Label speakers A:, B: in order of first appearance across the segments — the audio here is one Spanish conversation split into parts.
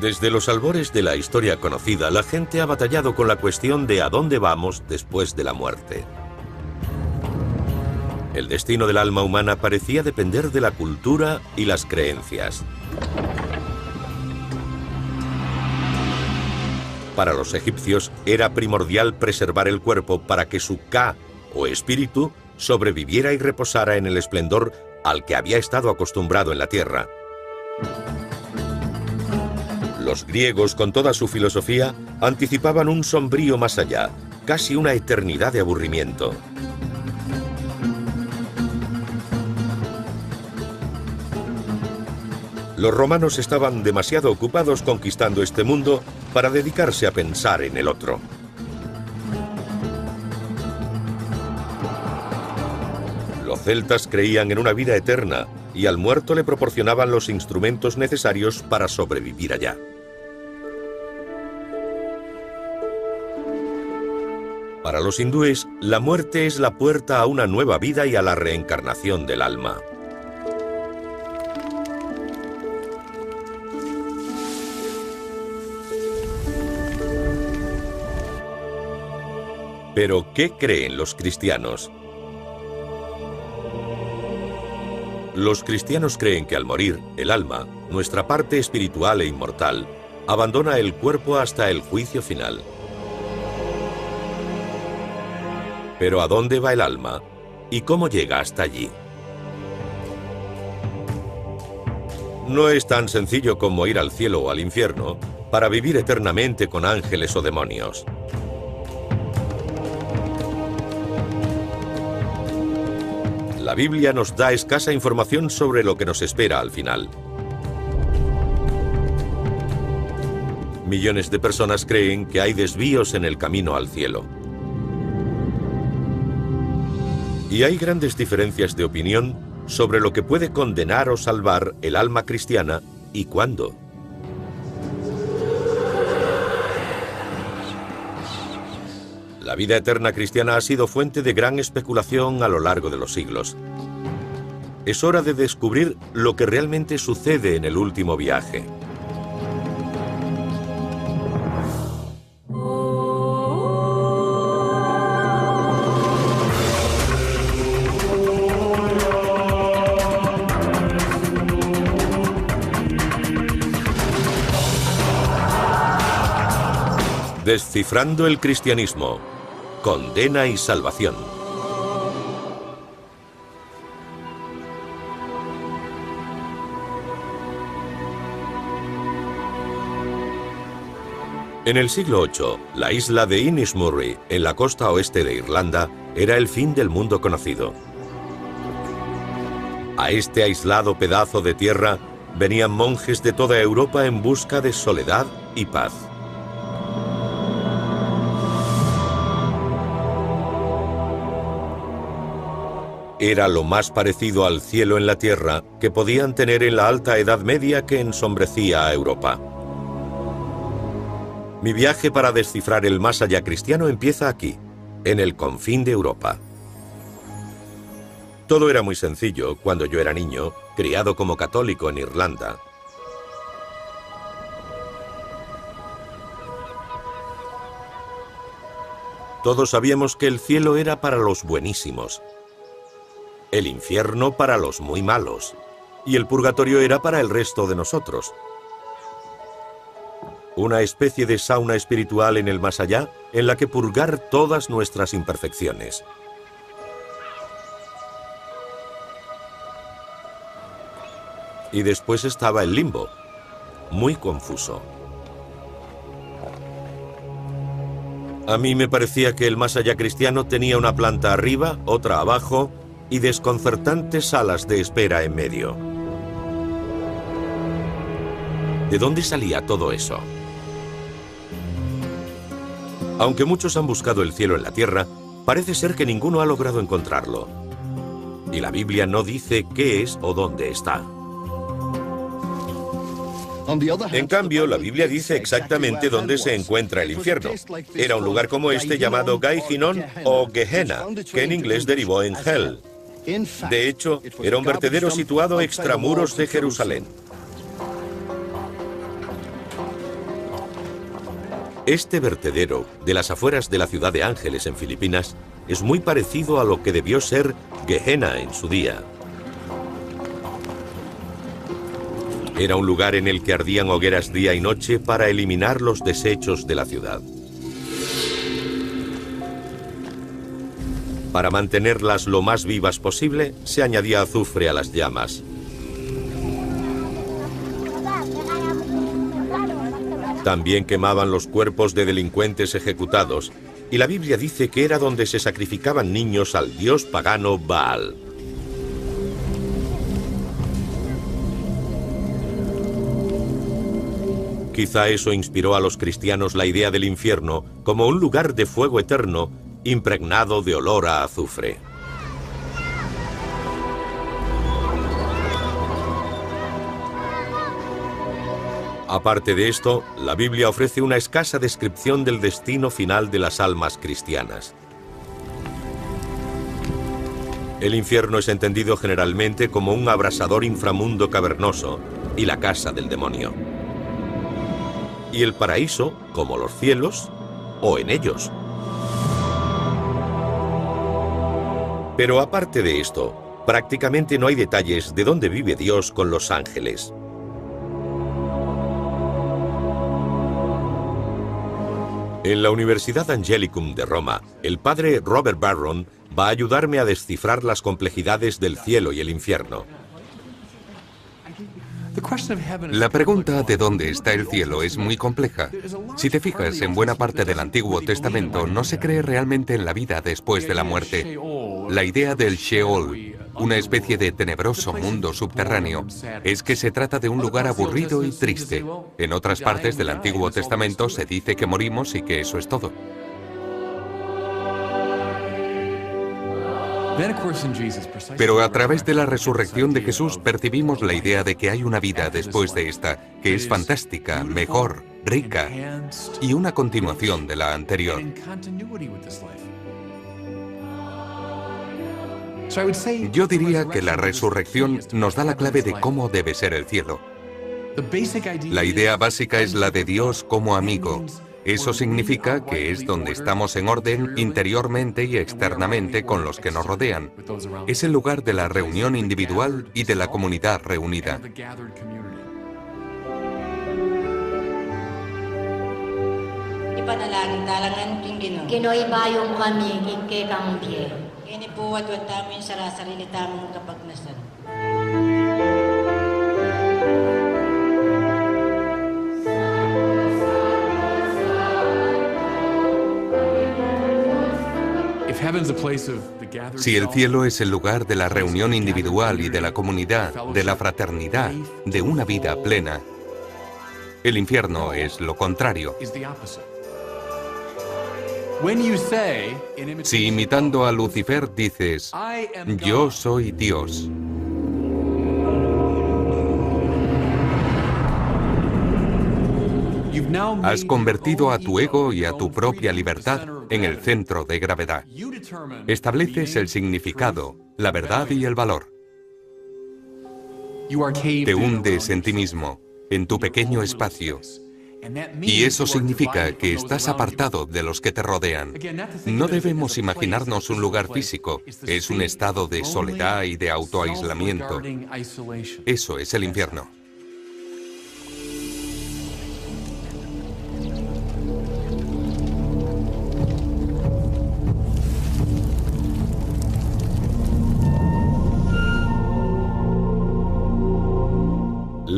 A: Desde los albores de la historia conocida, la gente ha batallado con la cuestión de a dónde vamos después de la muerte. El destino del alma humana parecía depender de la cultura y las creencias. Para los egipcios era primordial preservar el cuerpo para que su Ka, o espíritu, sobreviviera y reposara en el esplendor al que había estado acostumbrado en la tierra. Los griegos, con toda su filosofía, anticipaban un sombrío más allá, casi una eternidad de aburrimiento. Los romanos estaban demasiado ocupados conquistando este mundo para dedicarse a pensar en el otro. Los celtas creían en una vida eterna y al muerto le proporcionaban los instrumentos necesarios para sobrevivir allá. Para los hindúes, la muerte es la puerta a una nueva vida y a la reencarnación del alma. Pero, ¿qué creen los cristianos? Los cristianos creen que al morir, el alma, nuestra parte espiritual e inmortal, abandona el cuerpo hasta el juicio final. Pero ¿a dónde va el alma? ¿Y cómo llega hasta allí? No es tan sencillo como ir al cielo o al infierno para vivir eternamente con ángeles o demonios. La Biblia nos da escasa información sobre lo que nos espera al final. Millones de personas creen que hay desvíos en el camino al cielo. Y hay grandes diferencias de opinión sobre lo que puede condenar o salvar el alma cristiana y cuándo. La vida eterna cristiana ha sido fuente de gran especulación a lo largo de los siglos. Es hora de descubrir lo que realmente sucede en el último viaje. Descifrando el cristianismo. Condena y salvación. En el siglo VIII, la isla de Innismurray, en la costa oeste de Irlanda, era el fin del mundo conocido. A este aislado pedazo de tierra venían monjes de toda Europa en busca de soledad y paz. Era lo más parecido al cielo en la tierra que podían tener en la alta Edad Media que ensombrecía a Europa. Mi viaje para descifrar el más allá cristiano empieza aquí, en el confín de Europa. Todo era muy sencillo cuando yo era niño, criado como católico en Irlanda. Todos sabíamos que el cielo era para los buenísimos, el infierno para los muy malos, y el purgatorio era para el resto de nosotros. Una especie de sauna espiritual en el más allá, en la que purgar todas nuestras imperfecciones. Y después estaba el limbo, muy confuso. A mí me parecía que el más allá cristiano tenía una planta arriba, otra abajo, y desconcertantes salas de espera en medio. ¿De dónde salía todo eso? Aunque muchos han buscado el cielo en la tierra, parece ser que ninguno ha logrado encontrarlo. Y la Biblia no dice qué es o dónde está. En cambio, la Biblia dice exactamente dónde se encuentra el infierno. Era un lugar como este llamado Gaiginon o Gehenna, que en inglés derivó en Hell. De hecho, era un vertedero situado extramuros de Jerusalén. Este vertedero de las afueras de la ciudad de Ángeles, en Filipinas, es muy parecido a lo que debió ser Gehenna en su día. Era un lugar en el que ardían hogueras día y noche para eliminar los desechos de la ciudad. Para mantenerlas lo más vivas posible, se añadía azufre a las llamas. También quemaban los cuerpos de delincuentes ejecutados, y la Biblia dice que era donde se sacrificaban niños al dios pagano Baal. Quizá eso inspiró a los cristianos la idea del infierno como un lugar de fuego eterno, impregnado de olor a azufre. Aparte de esto, la Biblia ofrece una escasa descripción del destino final de las almas cristianas. El infierno es entendido generalmente como un abrasador inframundo cavernoso y la casa del demonio. Y el paraíso, como los cielos, o en ellos. Pero aparte de esto, prácticamente no hay detalles de dónde vive Dios con los ángeles. En la Universidad Angelicum de Roma, el padre Robert Barron va a ayudarme a descifrar las complejidades del cielo y el infierno.
B: La pregunta de dónde está el cielo es muy compleja. Si te fijas, en buena parte del Antiguo Testamento no se cree realmente en la vida después de la muerte. La idea del Sheol, una especie de tenebroso mundo subterráneo, es que se trata de un lugar aburrido y triste. En otras partes del Antiguo Testamento se dice que morimos y que eso es todo. Pero a través de la resurrección de Jesús percibimos la idea de que hay una vida después de esta, que es fantástica, mejor, rica y una continuación de la anterior. Yo diría que la resurrección nos da la clave de cómo debe ser el cielo. La idea básica es la de Dios como amigo. Eso significa que es donde estamos en orden interiormente y externamente con los que nos rodean. Es el lugar de la reunión individual y de la comunidad reunida.
C: Kinoibayo mo kami, kay kang biye.
D: Kinipuwat wa tamo yung sarili tamong kapagnasan.
B: Si el cielo es el lugar de la reunión individual y de la comunidad, de la fraternidad, de una vida plena, el infierno es lo contrario. Si imitando a Lucifer dices, yo soy Dios, has convertido a tu ego y a tu propia libertad en el centro de gravedad. Estableces el significado, la verdad y el valor. Te hundes en ti mismo, en tu pequeño espacio. Y eso significa que estás apartado de los que te rodean. No debemos imaginarnos un lugar físico, es un estado de soledad y de autoaislamiento. Eso es el infierno.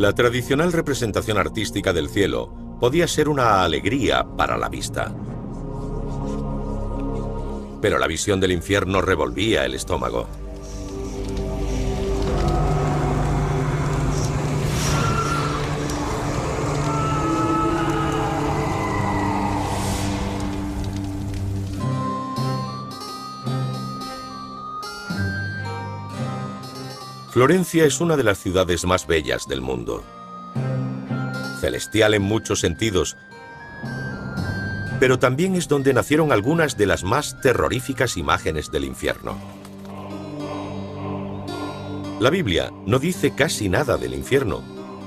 A: La tradicional representación artística del cielo podía ser una alegría para la vista. Pero la visión del infierno revolvía el estómago. Florencia es una de las ciudades más bellas del mundo. Celestial en muchos sentidos, pero también es donde nacieron algunas de las más terroríficas imágenes del infierno. La Biblia no dice casi nada del infierno,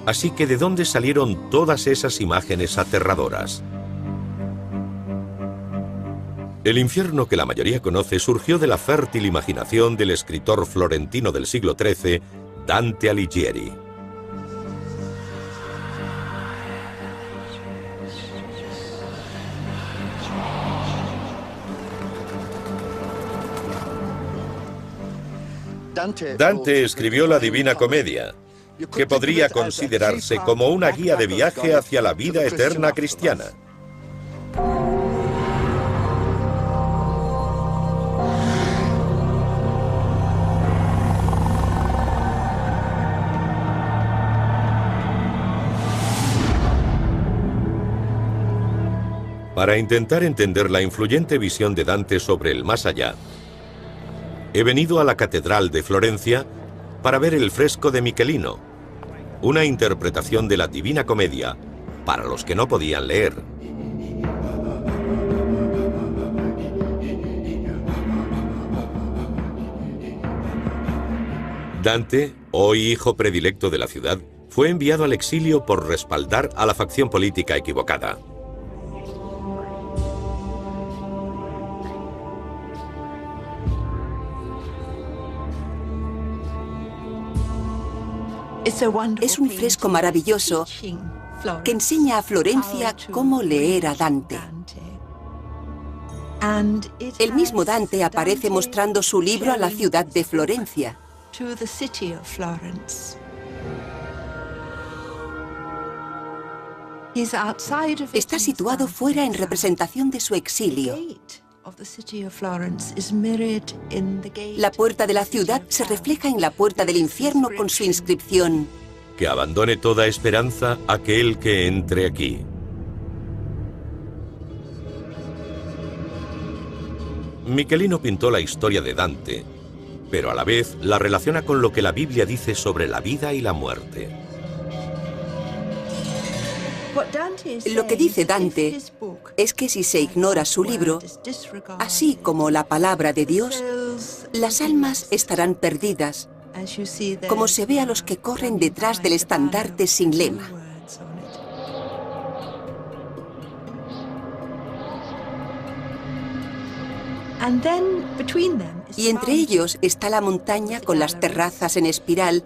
A: así que ¿de dónde salieron todas esas imágenes aterradoras? El infierno que la mayoría conoce surgió de la fértil imaginación del escritor florentino del siglo XIII, Dante Alighieri. Dante escribió la Divina Comedia, que podría considerarse como una guía de viaje hacia la vida eterna cristiana. Para intentar entender la influyente visión de Dante sobre el más allá, he venido a la Catedral de Florencia para ver el fresco de Michelino, una interpretación de la Divina Comedia para los que no podían leer. Dante, hoy hijo predilecto de la ciudad, fue enviado al exilio por respaldar a la facción política equivocada.
E: Es un fresco maravilloso que enseña a Florencia cómo leer a Dante. El mismo Dante aparece mostrando su libro a la ciudad de Florencia. Está situado fuera en representación de su exilio. La puerta de la ciudad se refleja en la puerta del infierno con su inscripción:
A: que abandone toda esperanza aquel que entre aquí. Michelino pintó la historia de Dante, pero a la vez la relaciona con lo que la Biblia dice sobre la vida y la muerte.
E: Lo que dice Dante es que si se ignora su libro, así como la palabra de Dios, las almas estarán perdidas, como se ve a los que corren detrás del estandarte sin lema. Y entre ellos está la montaña con las terrazas en espiral,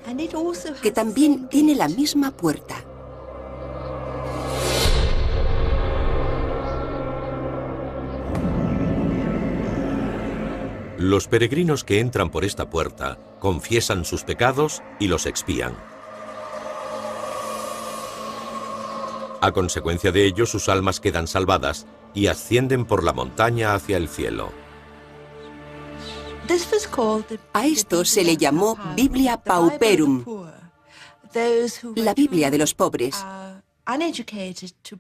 E: que también tiene la misma puerta.
A: Los peregrinos que entran por esta puerta confiesan sus pecados y los expían. A consecuencia de ello, sus almas quedan salvadas y ascienden por la montaña hacia el cielo.
E: A esto se le llamó Biblia Pauperum, la Biblia de los pobres,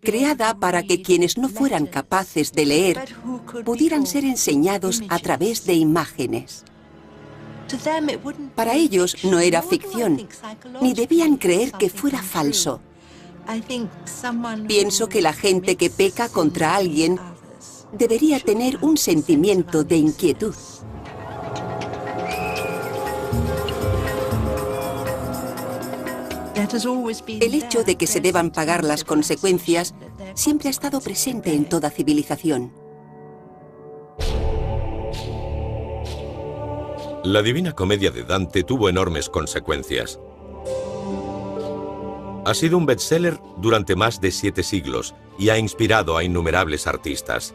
E: creada para que quienes no fueran capaces de leer pudieran ser enseñados a través de imágenes. Para ellos no era ficción, ni debían creer que fuera falso. Pienso que la gente que peca contra alguien debería tener un sentimiento de inquietud. El hecho de que se deban pagar las consecuencias siempre ha estado presente en toda civilización.
A: La Divina Comedia de Dante tuvo enormes consecuencias. Ha sido un bestseller durante más de 7 siglos y ha inspirado a innumerables artistas.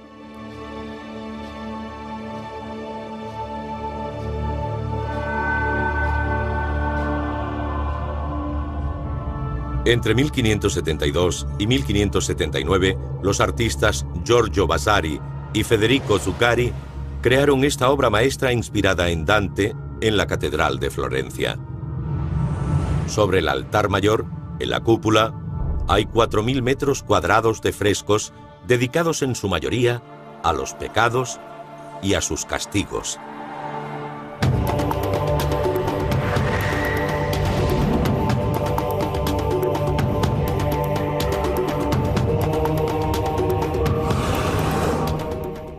A: Entre 1572 y 1579, los artistas Giorgio Vasari y Federico Zuccari crearon esta obra maestra inspirada en Dante en la Catedral de Florencia. Sobre el altar mayor, en la cúpula, hay 4.000 metros cuadrados de frescos dedicados en su mayoría a los pecados y a sus castigos.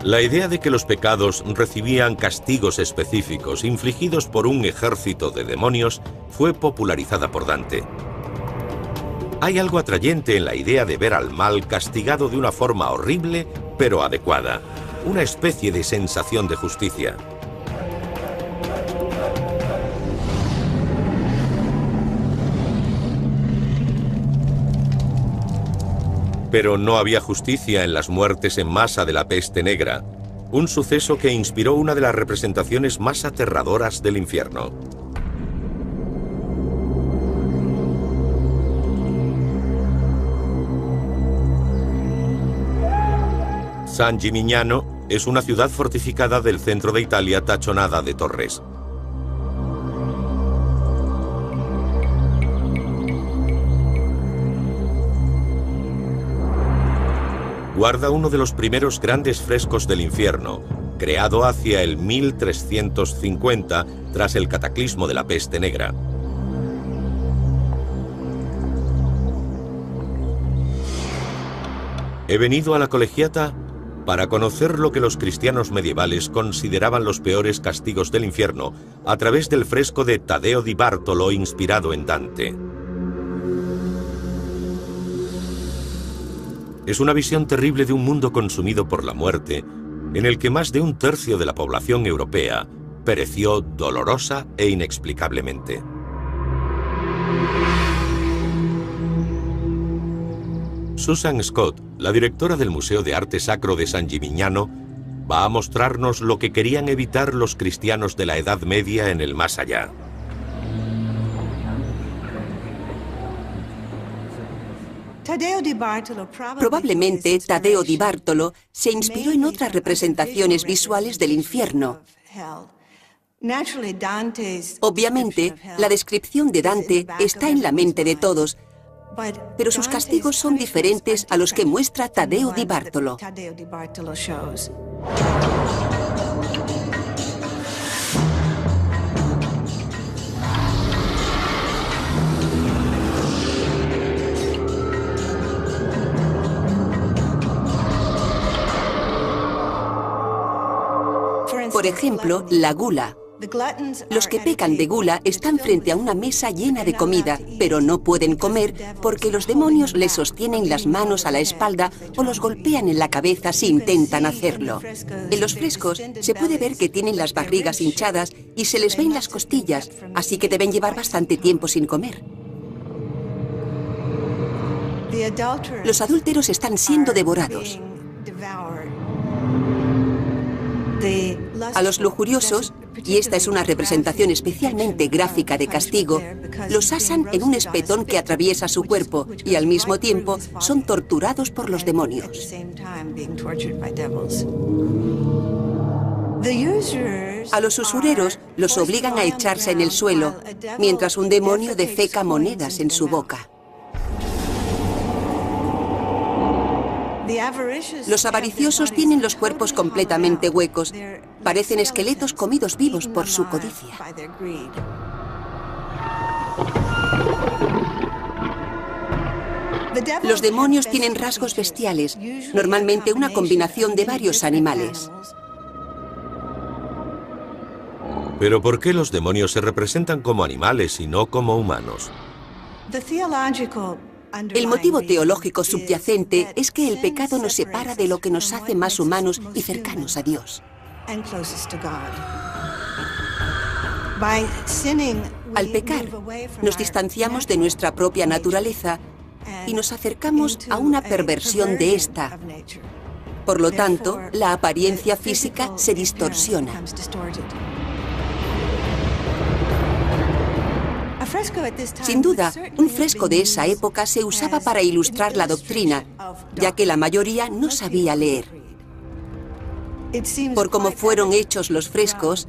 A: La idea de que los pecados recibían castigos específicos infligidos por un ejército de demonios fue popularizada por Dante. Hay algo atrayente en la idea de ver al mal castigado de una forma horrible, pero adecuada. una especie de sensación de justicia. Pero no había justicia en las muertes en masa de la peste negra, un suceso que inspiró una de las representaciones más aterradoras del infierno. San Gimignano es una ciudad fortificada del centro de Italia tachonada de torres. Guarda uno de los primeros grandes frescos del infierno, creado hacia el 1350 tras el cataclismo de la peste negra. He venido a la Colegiata para conocer lo que los cristianos medievales consideraban los peores castigos del infierno a través del fresco de Taddeo di Bartolo inspirado en Dante. Es una visión terrible de un mundo consumido por la muerte, en el que más de un tercio de la población europea pereció dolorosa e inexplicablemente. Susan Scott, la directora del Museo de Arte Sacro de San Gimignano, va a mostrarnos lo que querían evitar los cristianos de la Edad Media en el más allá.
E: Probablemente Taddeo di Bartolo se inspiró en otras representaciones visuales del infierno. Obviamente, la descripción de Dante está en la mente de todos, pero sus castigos son diferentes a los que muestra Taddeo di Bartolo. Por ejemplo, la gula. Los que pecan de gula están frente a una mesa llena de comida, pero no pueden comer porque los demonios les sostienen las manos a la espalda o los golpean en la cabeza si intentan hacerlo. En los frescos se puede ver que tienen las barrigas hinchadas y se les ven las costillas, así que deben llevar bastante tiempo sin comer. Los adúlteros están siendo devorados. A los lujuriosos, y esta es una representación especialmente gráfica de castigo, los asan en un espetón que atraviesa su cuerpo y al mismo tiempo son torturados por los demonios. A los usureros los obligan a echarse en el suelo, mientras un demonio defeca monedas en su boca. Los avariciosos tienen los cuerpos completamente huecos. Parecen esqueletos comidos vivos por su codicia. Los demonios tienen rasgos bestiales, normalmente una combinación de varios animales.
A: ¿Pero por qué los demonios se representan como animales y no como humanos?
E: El motivo teológico subyacente es que el pecado nos separa de lo que nos hace más humanos y cercanos a Dios. Al pecar, nos distanciamos de nuestra propia naturaleza y nos acercamos a una perversión de esta. Por lo tanto, la apariencia física se distorsiona. Sin duda, un fresco de esa época se usaba para ilustrar la doctrina, ya que la mayoría no sabía leer. Por cómo fueron hechos los frescos,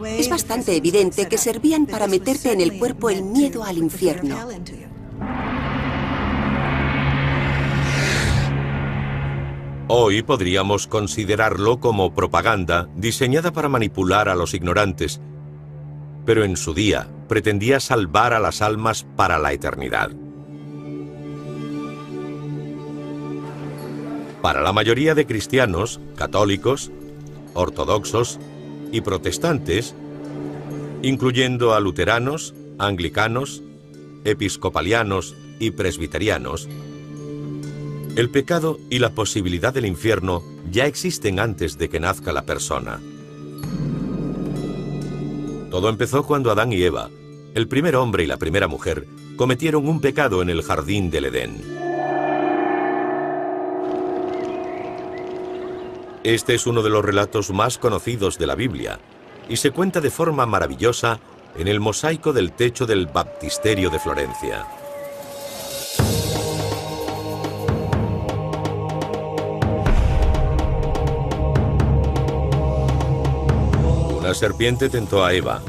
E: es bastante evidente que servían para meterte en el cuerpo el miedo al infierno.
A: Hoy podríamos considerarlo como propaganda diseñada para manipular a los ignorantes, pero en su día pretendía salvar a las almas para la eternidad. Para la mayoría de cristianos, católicos, ortodoxos y protestantes, incluyendo a luteranos, anglicanos, episcopalianos y presbiterianos, El pecado y la posibilidad del infierno ya existen antes de que nazca la persona. Todo empezó cuando Adán y Eva, el primer hombre y la primera mujer, cometieron un pecado en el jardín del Edén. Este es uno de los relatos más conocidos de la Biblia y se cuenta de forma maravillosa en el mosaico del techo del baptisterio de Florencia. La serpiente tentó a Eva.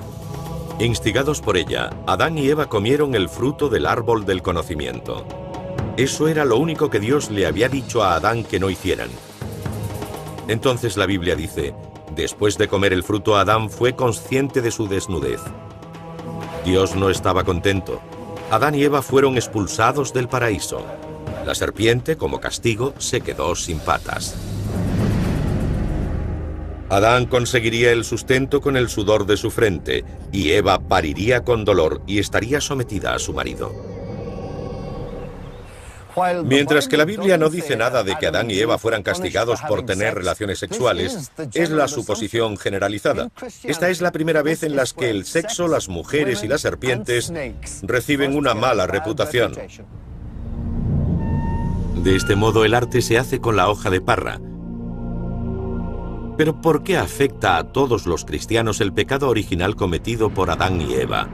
A: Instigados por ella, Adán y Eva comieron el fruto del árbol del conocimiento. Eso era lo único que Dios le había dicho a Adán que no hicieran. Entonces la Biblia dice, después de comer el fruto, Adán fue consciente de su desnudez. Dios no estaba contento. Adán y Eva fueron expulsados del paraíso. La serpiente, como castigo, se quedó sin patas. Adán conseguiría el sustento con el sudor de su frente, y Eva pariría con dolor y estaría sometida a su marido. Mientras que la Biblia no dice nada de que Adán y Eva fueran castigados por tener relaciones sexuales, es la suposición generalizada. Esta es la primera vez en la que el sexo, las mujeres y las serpientes reciben una mala reputación. De este modo, el arte se hace con la hoja de parra. Pero ¿por qué afecta a todos los cristianos el pecado original cometido por Adán y Eva?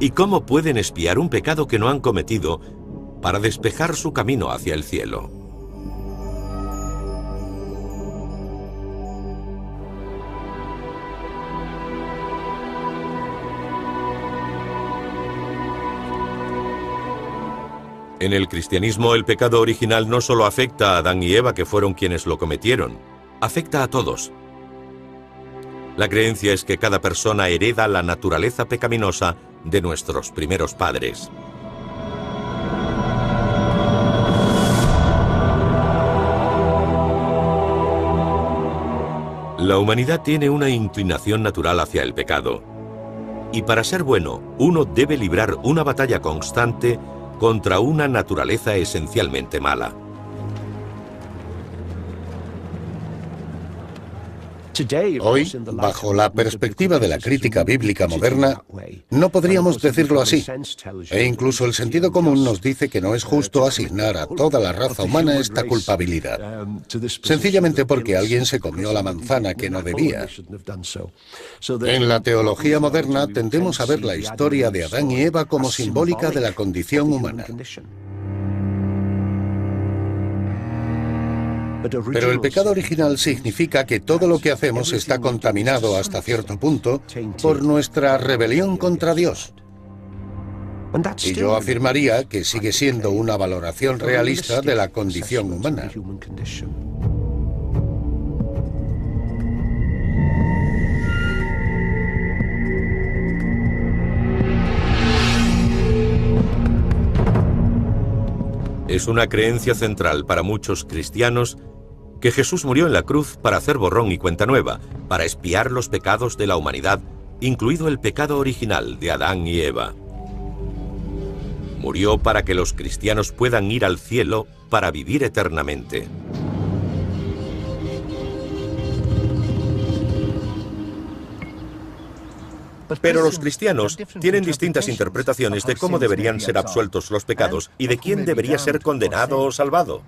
A: ¿Y cómo pueden expiar un pecado que no han cometido para despejar su camino hacia el cielo? En el cristianismo, el pecado original no solo afecta a Adán y Eva, que fueron quienes lo cometieron, afecta a todos. La creencia es que cada persona hereda la naturaleza pecaminosa de nuestros primeros padres. La humanidad tiene una inclinación natural hacia el pecado. Y para ser bueno, uno debe librar una batalla constante contra una naturaleza esencialmente mala.
F: Hoy, bajo la perspectiva de la crítica bíblica moderna, no podríamos decirlo así. E incluso el sentido común nos dice que no es justo asignar a toda la raza humana esta culpabilidad, sencillamente porque alguien se comió la manzana que no debía. En la teología moderna tendemos a ver la historia de Adán y Eva como simbólica de la condición humana. Pero el pecado original significa que todo lo que hacemos está contaminado hasta cierto punto por nuestra rebelión contra Dios. Y yo afirmaría que sigue siendo una valoración realista de la condición humana.
A: Es una creencia central para muchos cristianos que Jesús murió en la cruz para hacer borrón y cuenta nueva, para expiar los pecados de la humanidad, incluido el pecado original de Adán y Eva. Murió para que los cristianos puedan ir al cielo para vivir eternamente. Pero los cristianos tienen distintas interpretaciones de cómo deberían ser absueltos los pecados y de quién debería ser condenado o salvado.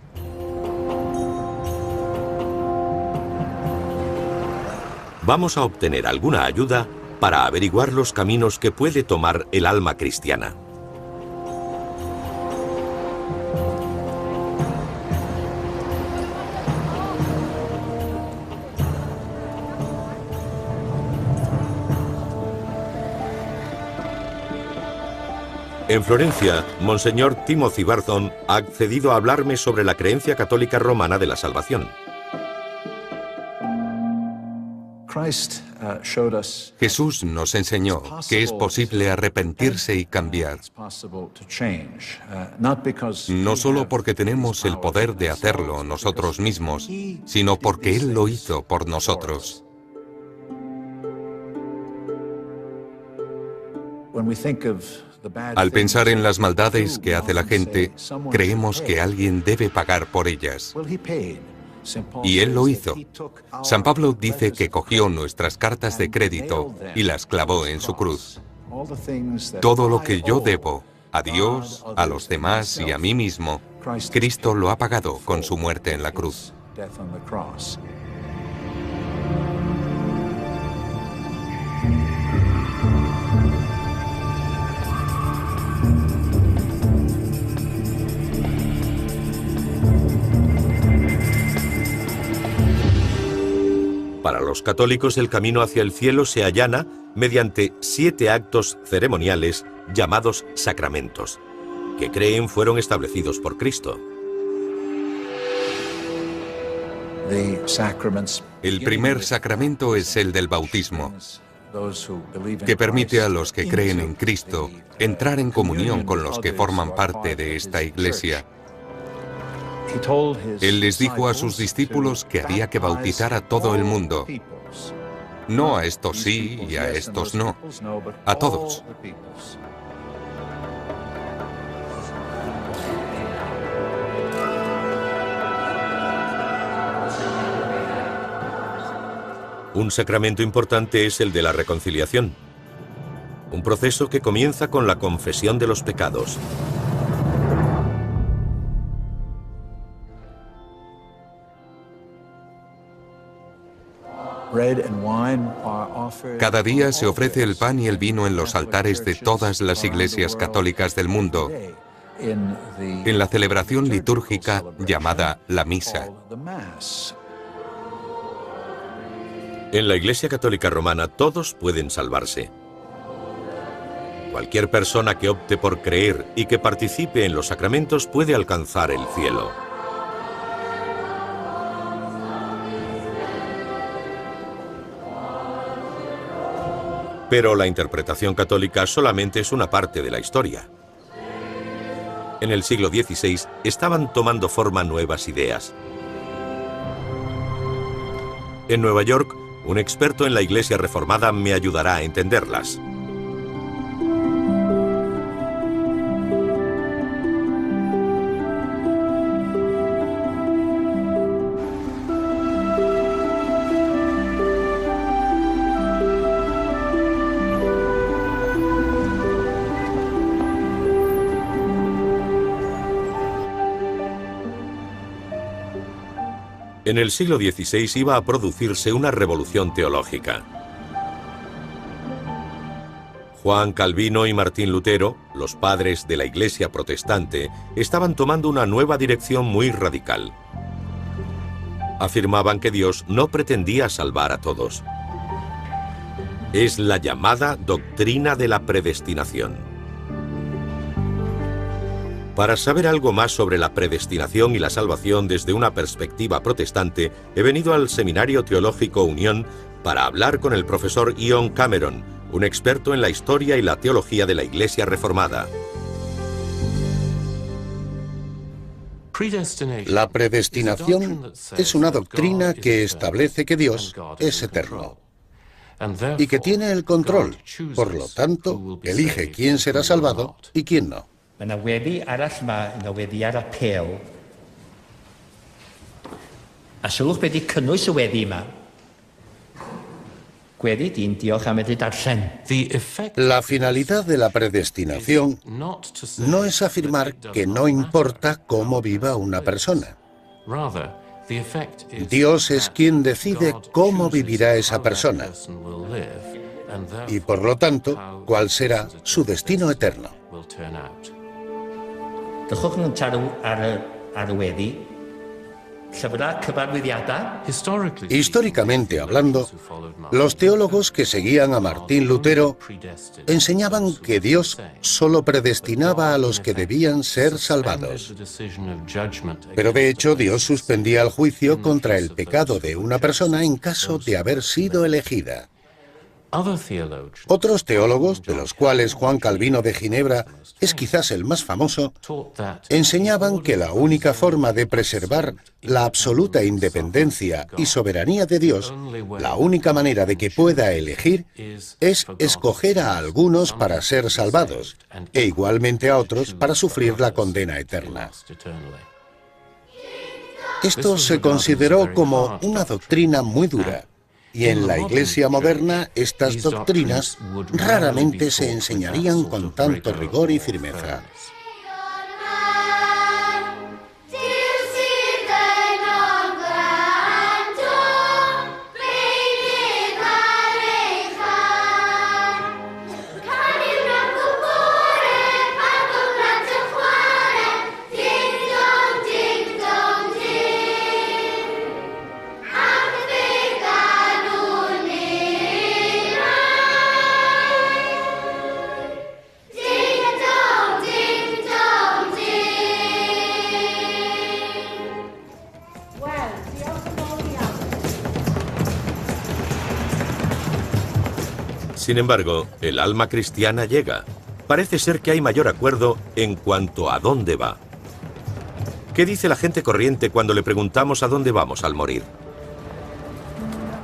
A: Vamos a obtener alguna ayuda para averiguar los caminos que puede tomar el alma cristiana. En Florencia, Monseñor Timothy Barton ha accedido a hablarme sobre la creencia católica romana de la salvación.
B: Jesús nos enseñó que es posible arrepentirse y cambiar, no solo porque tenemos el poder de hacerlo nosotros mismos, sino porque Él lo hizo por nosotros. Al pensar en las maldades que hace la gente, creemos que alguien debe pagar por ellas. Y Él lo hizo. San Pablo dice que cogió nuestras cartas de crédito y las clavó en su cruz. Todo lo que yo debo a Dios, a los demás y a mí mismo, Cristo lo ha pagado con su muerte en la cruz.
A: Para los católicos, el camino hacia el cielo se allana mediante 7 actos ceremoniales llamados sacramentos, que creen fueron establecidos por Cristo.
B: El primer sacramento es el del bautismo, que permite a los que creen en Cristo entrar en comunión con los que forman parte de esta Iglesia. Él les dijo a sus discípulos que había que bautizar a todo el mundo. No a estos sí y a estos no, a todos.
A: Un sacramento importante es el de la reconciliación, un proceso que comienza con la confesión de los pecados.
B: Cada día se ofrece el pan y el vino en los altares de todas las iglesias católicas del mundo, en la celebración litúrgica llamada la misa.
A: En la Iglesia Católica Romana todos pueden salvarse. Cualquier persona que opte por creer y que participe en los sacramentos puede alcanzar el cielo. Pero la interpretación católica solamente es una parte de la historia. En el siglo XVI estaban tomando forma nuevas ideas. En Nueva York, un experto en la Iglesia Reformada me ayudará a entenderlas. En el siglo XVI iba a producirse una revolución teológica. Juan Calvino y Martín Lutero, los padres de la Iglesia protestante, estaban tomando una nueva dirección muy radical. Afirmaban que Dios no pretendía salvar a todos. Es la llamada doctrina de la predestinación. Para saber algo más sobre la predestinación y la salvación desde una perspectiva protestante, he venido al Seminario Teológico Unión para hablar con el profesor Ian Cameron, un experto en la historia y la teología de la Iglesia Reformada.
F: La predestinación es una doctrina que establece que Dios es eterno y que tiene el control, por lo tanto, elige quién será salvado y quién no. La finalidad de la predestinación no es afirmar que no importa cómo viva una persona. Dios es quien decide cómo vivirá esa persona y, por lo tanto, cuál será su destino eterno. Históricamente hablando, los teólogos que seguían a Martín Lutero enseñaban que Dios solo predestinaba a los que debían ser salvados. Pero de hecho, Dios suspendía el juicio contra el pecado de una persona en caso de haber sido elegida. Otros teólogos, de los cuales Juan Calvino de Ginebra es quizás el más famoso, enseñaban que la única forma de preservar la absoluta independencia y soberanía de Dios, la única manera de que pueda elegir, es escoger a algunos para ser salvados, e igualmente a otros para sufrir la condena eterna. Esto se consideró como una doctrina muy dura. Y en la Iglesia moderna, estas doctrinas raramente se enseñarían con tanto rigor y firmeza.
A: Sin embargo, el alma cristiana llega. Parece ser que hay mayor acuerdo en cuanto a dónde va. ¿Qué dice la gente corriente cuando le preguntamos a dónde vamos al morir?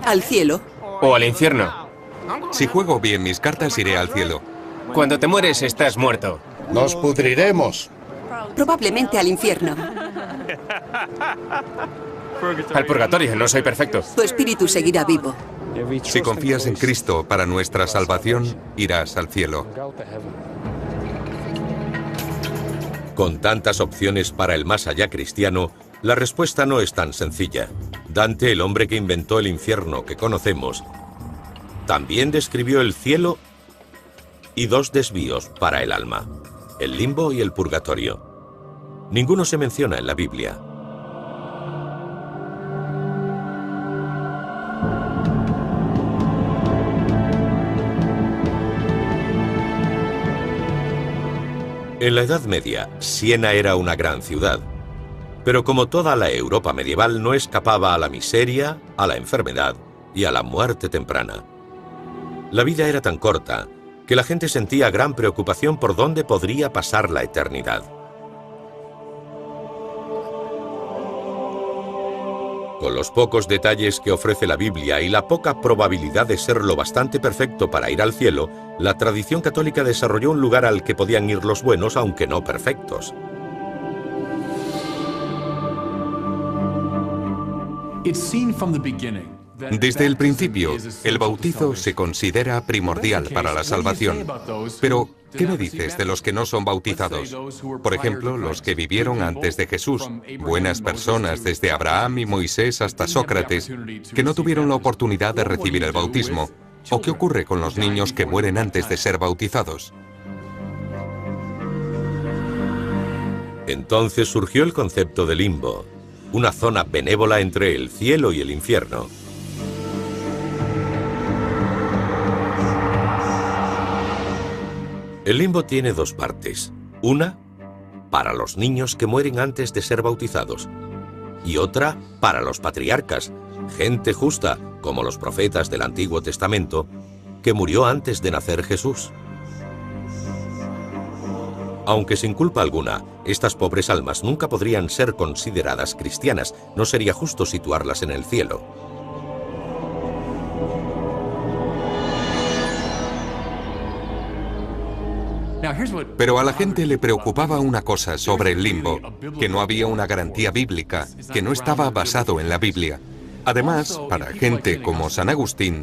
E: Al cielo.
G: O al infierno.
B: Si juego bien mis cartas, iré al cielo.
G: Cuando te mueres, estás muerto.
F: Nos pudriremos.
E: Probablemente al infierno.
G: Al purgatorio, no soy perfecto.
E: Tu espíritu seguirá vivo.
B: Si confías en Cristo para nuestra salvación, irás al cielo.
A: Con tantas opciones para el más allá cristiano, la respuesta no es tan sencilla. Dante, el hombre que inventó el infierno que conocemos, también describió el cielo y dos desvíos para el alma, el limbo y el purgatorio. Ninguno se menciona en la Biblia. En la Edad Media, Siena era una gran ciudad, pero como toda la Europa medieval no escapaba a la miseria, a la enfermedad y a la muerte temprana. La vida era tan corta que la gente sentía gran preocupación por dónde podría pasar la eternidad. Con los pocos detalles que ofrece la Biblia y la poca probabilidad de ser lo bastante perfecto para ir al cielo, la tradición católica desarrolló un lugar al que podían ir los buenos, aunque no perfectos.
B: Desde el principio, el bautizo se considera primordial para la salvación. Pero, ¿qué me dices de los que no son bautizados? Por ejemplo, los que vivieron antes de Jesús, buenas personas desde Abraham y Moisés hasta Sócrates, que no tuvieron la oportunidad de recibir el bautismo. ¿O qué ocurre con los niños que mueren antes de ser bautizados?
A: Entonces surgió el concepto de limbo, una zona benévola entre el cielo y el infierno. El limbo tiene dos partes. Una, para los niños que mueren antes de ser bautizados. Y otra, para los patriarcas, gente justa, como los profetas del Antiguo Testamento, que murió antes de nacer Jesús. Aunque sin culpa alguna, estas pobres almas nunca podrían ser consideradas cristianas. No sería justo situarlas en el cielo.
B: Pero a la gente le preocupaba una cosa sobre el limbo, que no había una garantía bíblica, que no estaba basado en la Biblia. Además, para gente como San Agustín,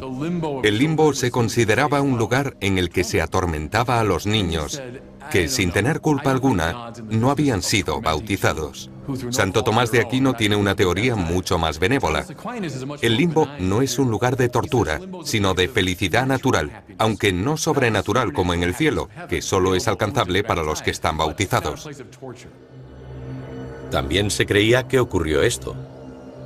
B: el limbo se consideraba un lugar en el que se atormentaba a los niños, que sin tener culpa alguna, no habían sido bautizados. Santo Tomás de Aquino tiene una teoría mucho más benévola. El limbo no es un lugar de tortura, sino de felicidad natural, aunque no sobrenatural como en el cielo, que solo es alcanzable para los que están bautizados.
A: También se creía que ocurrió esto.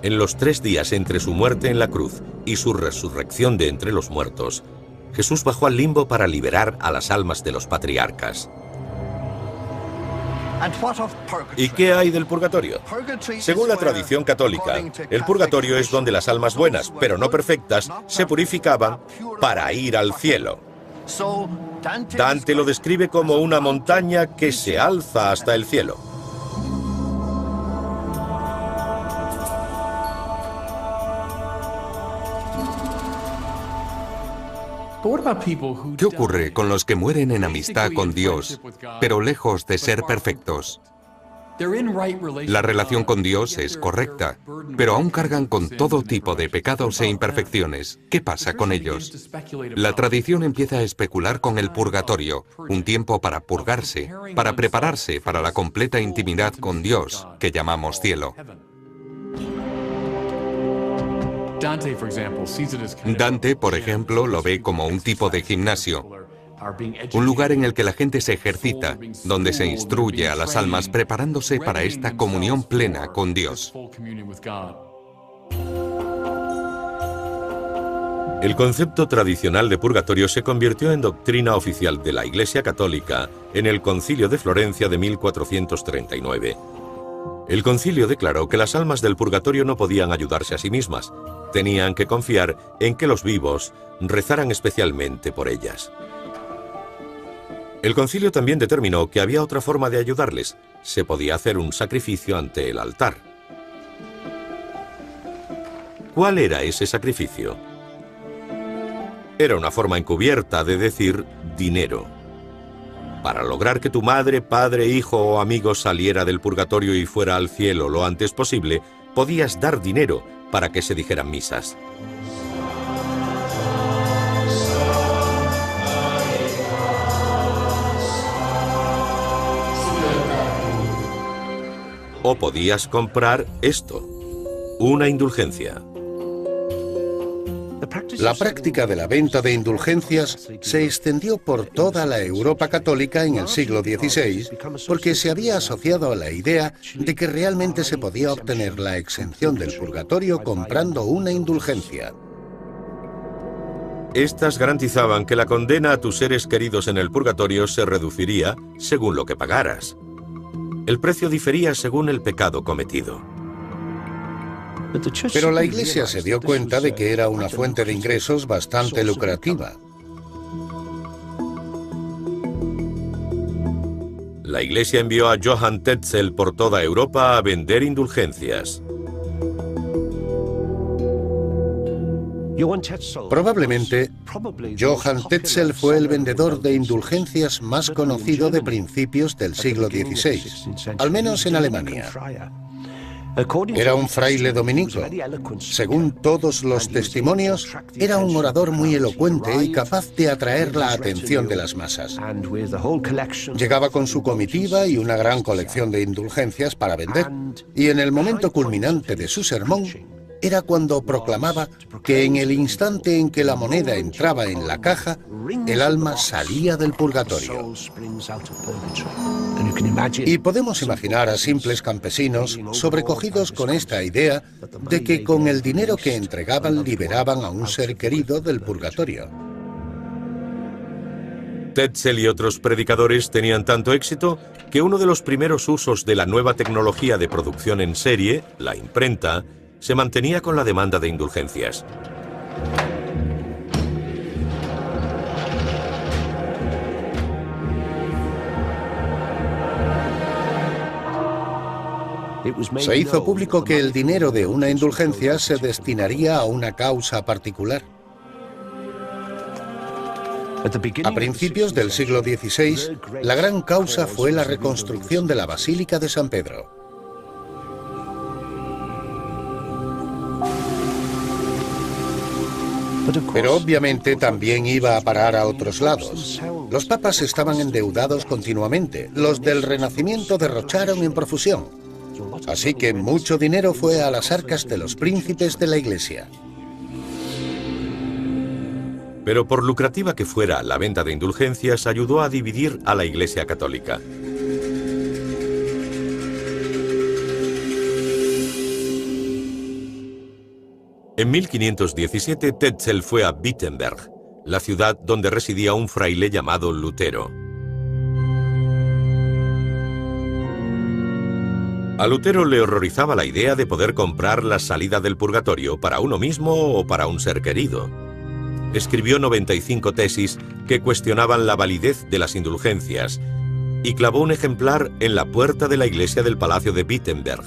A: En los 3 días entre su muerte en la cruz y su resurrección de entre los muertos, Jesús bajó al limbo para liberar a las almas de los patriarcas. ¿Y qué hay del purgatorio? Según la tradición católica, el purgatorio es donde las almas buenas, pero no perfectas, se purificaban para ir al cielo. Dante lo describe como una montaña que se alza hasta el cielo.
B: ¿Qué ocurre con los que mueren en amistad con Dios, pero lejos de ser perfectos? La relación con Dios es correcta, pero aún cargan con todo tipo de pecados e imperfecciones. ¿Qué pasa con ellos? La tradición empieza a especular con el purgatorio, un tiempo para purgarse, para prepararse para la completa intimidad con Dios, que llamamos cielo. Dante, por ejemplo, lo ve como un tipo de gimnasio, un lugar en el que la gente se ejercita, donde se instruye a las almas preparándose para esta comunión plena con Dios.
A: El concepto tradicional de purgatorio se convirtió en doctrina oficial de la Iglesia Católica en el Concilio de Florencia de 1439. El concilio declaró que las almas del purgatorio no podían ayudarse a sí mismas, tenían que confiar en que los vivos rezaran especialmente por ellas. El concilio también determinó que había otra forma de ayudarles, se podía hacer un sacrificio ante el altar. ¿Cuál era ese sacrificio? Era una forma encubierta de decir dinero. Para lograr que tu madre, padre, hijo o amigo saliera del purgatorio y fuera al cielo lo antes posible, podías dar dinero para que se dijeran misas. O podías comprar esto, una indulgencia.
F: La práctica de la venta de indulgencias se extendió por toda la Europa católica en el siglo XVI porque se había asociado a la idea de que realmente se podía obtener la exención del purgatorio comprando una indulgencia.
A: Estas garantizaban que la condena a tus seres queridos en el purgatorio se reduciría según lo que pagaras. El precio difería según el pecado cometido.
F: Pero la Iglesia se dio cuenta de que era una fuente de ingresos bastante lucrativa.
A: La Iglesia envió a Johann Tetzel por toda Europa a vender indulgencias.
F: Probablemente, Johann Tetzel fue el vendedor de indulgencias más conocido de principios del siglo XVI, al menos en Alemania. Era un fraile dominico. Según todos los testimonios, era un orador muy elocuente y capaz de atraer la atención de las masas. Llegaba con su comitiva y una gran colección de indulgencias para vender, y en el momento culminante de su sermón, era cuando proclamaba que en el instante en que la moneda entraba en la caja, el alma salía del purgatorio. Y podemos imaginar a simples campesinos sobrecogidos con esta idea de que con el dinero que entregaban liberaban a un ser querido del purgatorio.
A: Tetzel y otros predicadores tenían tanto éxito que uno de los primeros usos de la nueva tecnología de producción en serie, la imprenta, se mantenía con la demanda de indulgencias.
F: Se hizo público que el dinero de una indulgencia se destinaría a una causa particular. A principios del siglo XVI, la gran causa fue la reconstrucción de la Basílica de San Pedro. Pero obviamente también iba a parar a otros lados. Los papas estaban endeudados continuamente. Los del Renacimiento derrocharon en profusión. Así que mucho dinero fue a las arcas de los príncipes de la Iglesia.
A: Pero por lucrativa que fuera la venta de indulgencias, ayudó a dividir a la Iglesia Católica. En 1517, Tetzel fue a Wittenberg, la ciudad donde residía un fraile llamado Lutero. A Lutero le horrorizaba la idea de poder comprar la salida del purgatorio para uno mismo o para un ser querido. Escribió 95 tesis que cuestionaban la validez de las indulgencias y clavó un ejemplar en la puerta de la iglesia del Palacio de Wittenberg.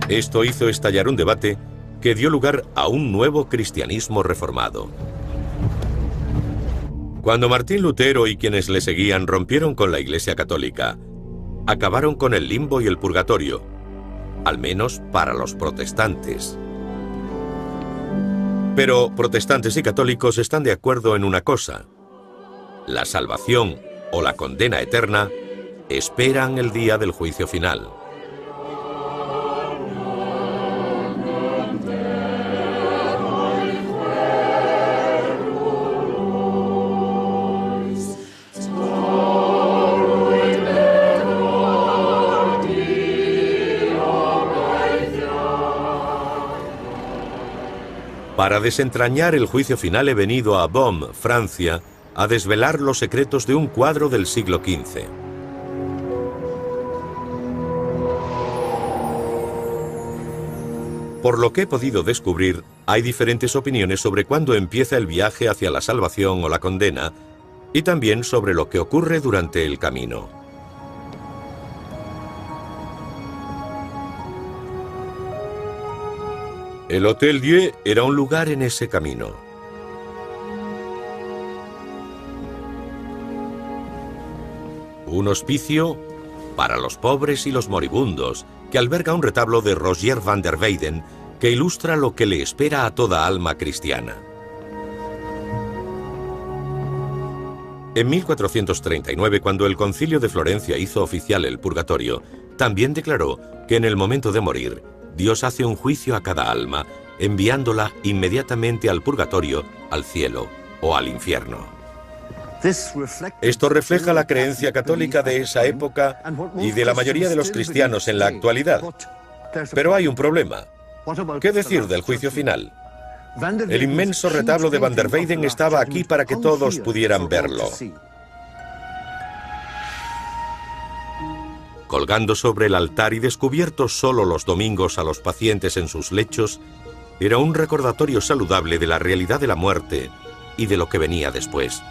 A: Esto hizo estallar un debate que dio lugar a un nuevo cristianismo reformado. Cuando Martín Lutero y quienes le seguían rompieron con la Iglesia Católica, acabaron con el limbo y el purgatorio, al menos para los protestantes. Pero protestantes y católicos están de acuerdo en una cosa: la salvación o la condena eterna esperan el día del juicio final. Para desentrañar el juicio final he venido a Beaume, Francia, a desvelar los secretos de un cuadro del siglo XV. Por lo que he podido descubrir, hay diferentes opiniones sobre cuándo empieza el viaje hacia la salvación o la condena, y también sobre lo que ocurre durante el camino. El Hôtel Dieu era un lugar en ese camino. Un hospicio para los pobres y los moribundos, que alberga un retablo de Rogier van der Weyden que ilustra lo que le espera a toda alma cristiana. En 1439, cuando el Concilio de Florencia hizo oficial el purgatorio, también declaró que en el momento de morir, Dios hace un juicio a cada alma, enviándola inmediatamente al purgatorio, al cielo o al infierno. Esto refleja la creencia católica de esa época y de la mayoría de los cristianos en la actualidad. Pero hay un problema. ¿Qué decir del juicio final? El inmenso retablo de Van der Weyden estaba aquí para que todos pudieran verlo. Colgando sobre el altar y descubierto solo los domingos a los pacientes en sus lechos, era un recordatorio saludable de la realidad de la muerte y de lo que venía después.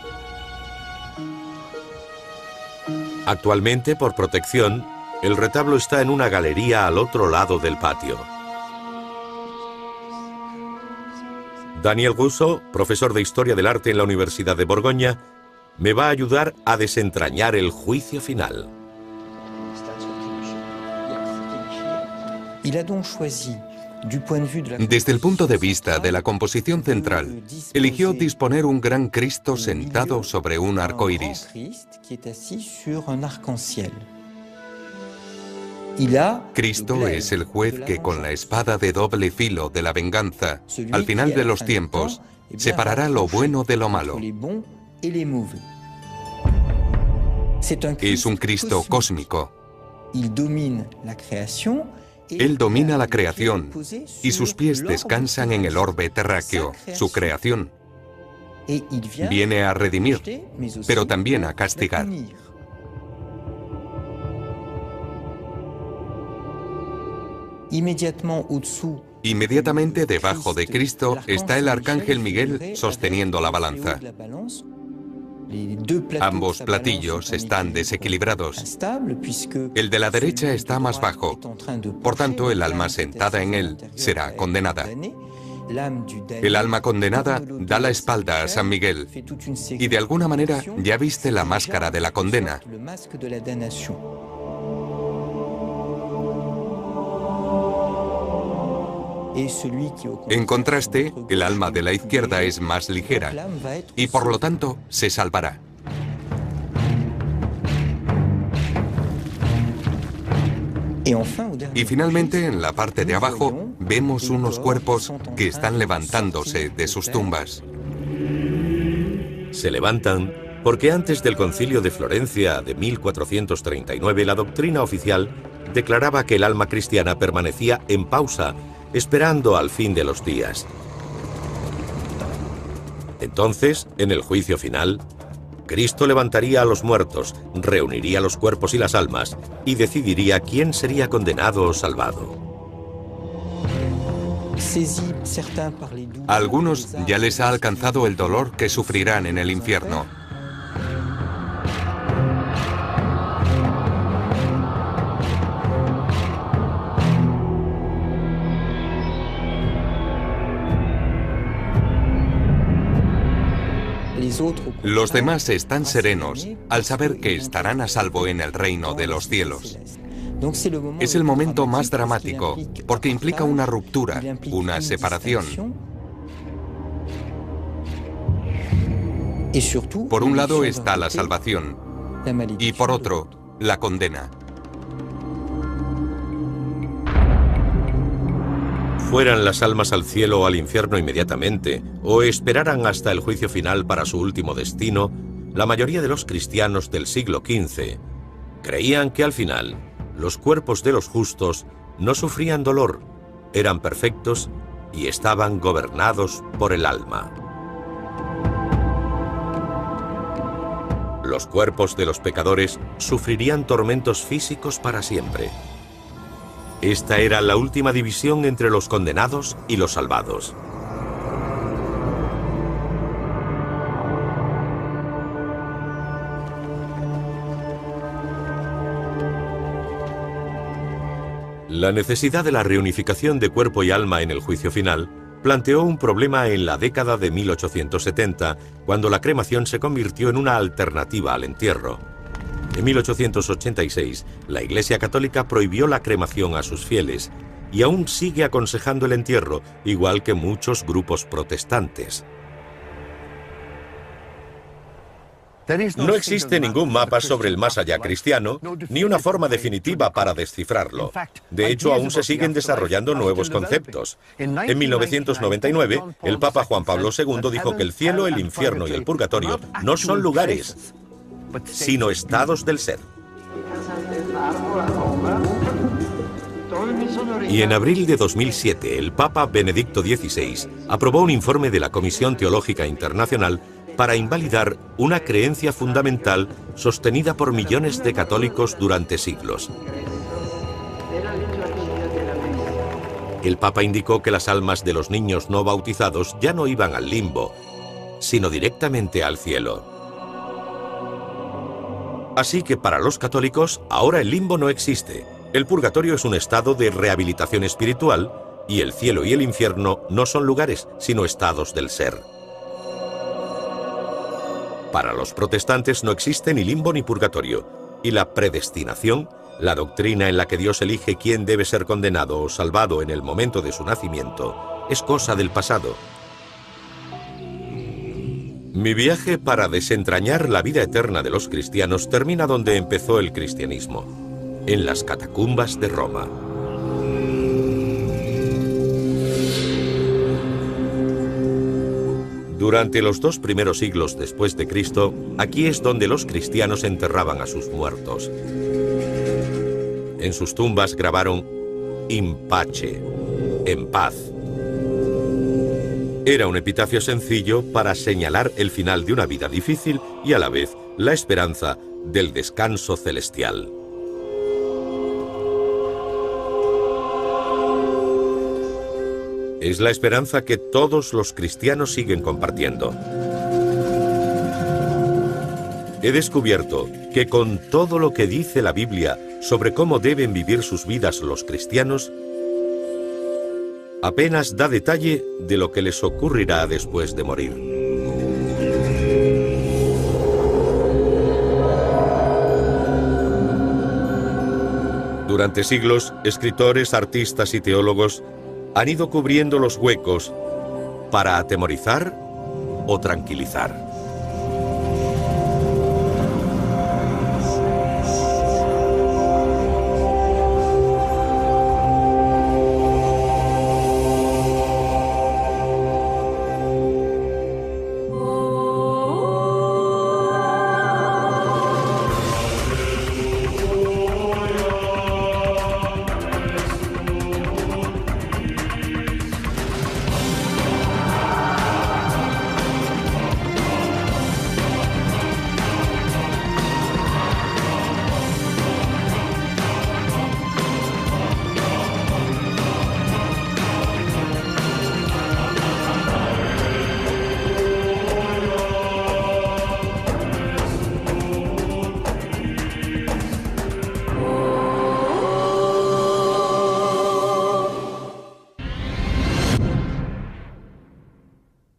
A: Actualmente, por protección, el retablo está en una galería al otro lado del patio. Daniel Rousseau, profesor de Historia del Arte en la Universidad de Borgoña, me va a ayudar a desentrañar el juicio final.
B: Desde el punto de vista de la composición central, eligió disponer un gran Cristo sentado sobre un arco iris. Cristo es el juez que con la espada de doble filo de la venganza, al final de los tiempos, separará lo bueno de lo malo. Es un Cristo cósmico. Él domina la creación y sus pies descansan en el orbe terráqueo, su creación. Viene a redimir, pero también a castigar. Inmediatamente debajo de Cristo está el arcángel Miguel sosteniendo la balanza. Ambos platillos están desequilibrados. El de la derecha está más bajo. Por tanto, el alma sentada en él será condenada. El alma condenada da la espalda a San Miguel y de alguna manera ya viste la máscara de la condena. En contraste, el alma de la izquierda es más ligera y por lo tanto se salvará. Y finalmente, en la parte de abajo, vemos unos cuerpos que están levantándose de sus tumbas.
A: Se levantan porque antes del Concilio de Florencia de 1439 la doctrina oficial declaraba que el alma cristiana permanecía en pausa, esperando al fin de los días. Entonces, en el juicio final, Cristo levantaría a los muertos, reuniría los cuerpos y las almas y decidiría quién sería condenado o salvado.
B: A algunos ya les ha alcanzado el dolor que sufrirán en el infierno. Los demás están serenos al saber que estarán a salvo en el reino de los cielos. Es el momento más dramático porque implica una ruptura, una separación. Por un lado está la salvación y por otro, la condena.
A: Fueran las almas al cielo o al infierno inmediatamente, o esperaran hasta el juicio final para su último destino, la mayoría de los cristianos del siglo XV creían que al final los cuerpos de los justos no sufrían dolor, eran perfectos y estaban gobernados por el alma. Los cuerpos de los pecadores sufrirían tormentos físicos para siempre. Esta era la última división entre los condenados y los salvados. La necesidad de la reunificación de cuerpo y alma en el juicio final planteó un problema en la década de 1870, cuando la cremación se convirtió en una alternativa al entierro. En 1886, la Iglesia Católica prohibió la cremación a sus fieles y aún sigue aconsejando el entierro, igual que muchos grupos protestantes. No existe ningún mapa sobre el más allá cristiano, ni una forma definitiva para descifrarlo. De hecho, aún se siguen desarrollando nuevos conceptos. En 1999, el Papa Juan Pablo II dijo que el cielo, el infierno y el purgatorio no son lugares, sino estados del ser. Y en abril de 2007, el Papa Benedicto XVI aprobó un informe de la Comisión Teológica Internacional para invalidar una creencia fundamental sostenida por millones de católicos durante siglos. El Papa indicó que las almas de los niños no bautizados ya no iban al limbo, sino directamente al cielo. Así que para los católicos, ahora el limbo no existe. El purgatorio es un estado de rehabilitación espiritual y el cielo y el infierno no son lugares, sino estados del ser. Para los protestantes no existe ni limbo ni purgatorio, y la predestinación, la doctrina en la que Dios elige quién debe ser condenado o salvado en el momento de su nacimiento, es cosa del pasado. Mi viaje para desentrañar la vida eterna de los cristianos termina donde empezó el cristianismo, en las catacumbas de Roma. Durante los 2 primeros siglos después de Cristo, aquí es donde los cristianos enterraban a sus muertos. En sus tumbas grabaron "In pace", en paz. Era un epitafio sencillo para señalar el final de una vida difícil y a la vez la esperanza del descanso celestial. Es la esperanza que todos los cristianos siguen compartiendo. He descubierto que con todo lo que dice la Biblia sobre cómo deben vivir sus vidas los cristianos, apenas da detalle de lo que les ocurrirá después de morir. Durante siglos, escritores, artistas y teólogos han ido cubriendo los huecos para atemorizar o tranquilizar.